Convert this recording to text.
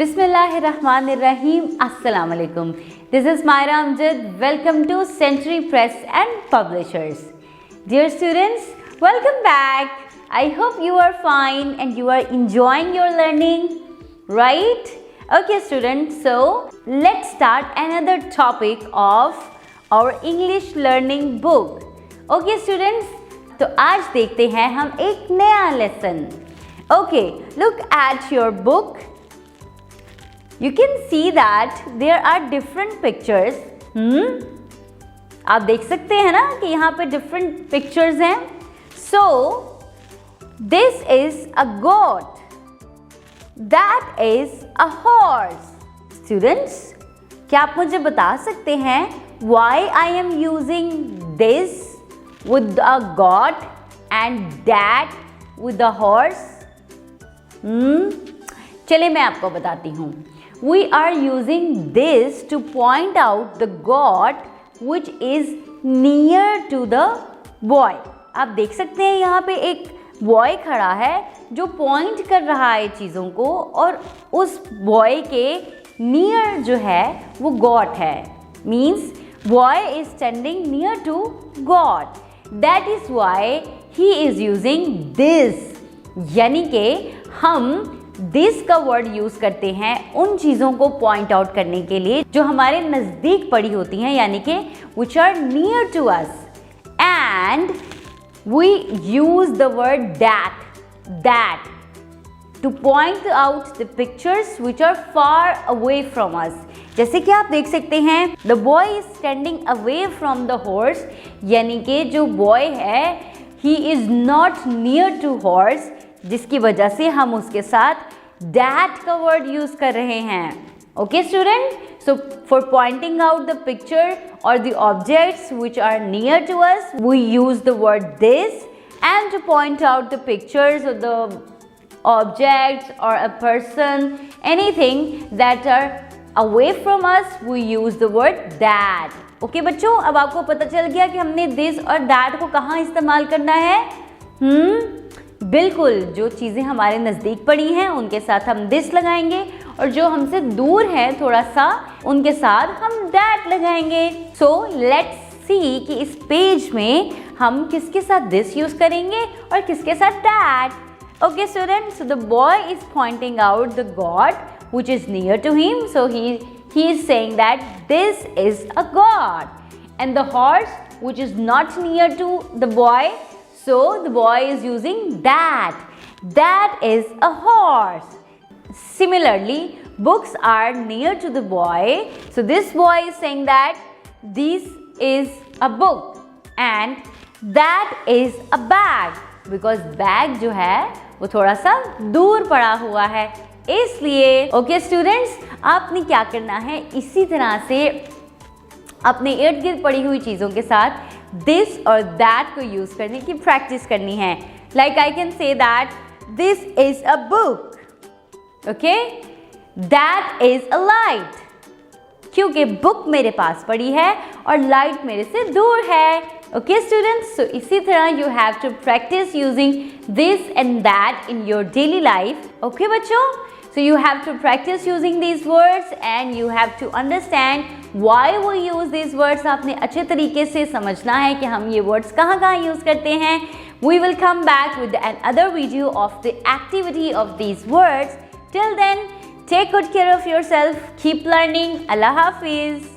Bismillahirrahmanirrahim. Assalamu alaikum. This is Myra Amjad. Welcome to Century Press and Publishers. Dear students, welcome back. I hope you are fine and you are enjoying your learning, right? Okay students, so let's start another topic of our English learning book. Okay students, तो आज देखते हैं हम एक नया lesson. Okay, look at your book. You can see that there are different pictures. आप देख सकते हैं ना कि यहाँ पे different pictures हैं. So, this is a goat. That is a horse. Students, क्या आप मुझे बता सकते हैं why I am using this with a goat and that with a horse? चलिए मैं आपको बताती हूँ. We are using this to point out the goat which is near to the boy. आप देख सकते हैं यहाँ पे एक बॉय खड़ा है जो पॉइंट कर रहा है चीज़ों को और उस बॉय के नियर जो है वो गॉड है. Means boy is standing near to God. That is why he is using this. यानी कि हम दिस का वर्ड यूज करते हैं उन चीज़ों को पॉइंट आउट करने के लिए जो हमारे नज़दीक पड़ी होती हैं, यानी कि which are near to us. And we use the word that to point out the pictures which are far away from us. जैसे कि आप देख सकते हैं the boy is standing away from the horse, यानी कि जो बॉय है he is not near to horse, जिसकी वजह से हम उसके साथ that का वर्ड यूज कर रहे हैं. Okay student, so for pointing out the picture और the objects which are near to us we use the word this, and to point out the pictures और द ऑब्जेक्ट्स और a person, anything that are away from us we use the word that. Okay बच्चों, अब आपको पता चल गया कि हमने दिस और दैट को कहाँ इस्तेमाल करना है. बिल्कुल, जो चीज़ें हमारे नज़दीक पड़ी हैं उनके साथ हम दिस लगाएंगे और जो हमसे दूर है थोड़ा सा उनके साथ हम दैट लगाएंगे. सो लेट्स सी कि इस पेज में हम किसके साथ दिस यूज़ करेंगे और किसके साथ that. Okay students, so the boy is pointing out the God which is near to him, so he is saying that this is a god. And the horse which is not near to the boy, so the boy is using that. That is a horse. Similarly, books are near to the boy. So this boy is saying that this is a book and that is a bag. Because bag जो है वो थोड़ा सा दूर पड़ा हुआ है, इसलिए. ओके स्टूडेंट्स, आपने क्या करना है, इसी तरह से अपने इर्द गिर्द पड़ी हुई चीज़ों के साथ दिस और दैट को यूज़ करने की प्रैक्टिस करनी है. Like I can say that this is a book. Okay, that is a light, क्योंकि बुक मेरे पास पड़ी है और लाइट मेरे से दूर है. ओके स्टूडेंट्स, सो इसी तरह you have to practise using this and that in your daily life. Okay बच्चों, so you have to practice using these words and you have to understand why we use these words. आपने अच्छे तरीके से समझना है कि हम ये words कहाँ कहाँ use करते हैं. We will come back with another video of the activity of these words. Till then, take good care of yourself. Keep learning. Allah Hafiz.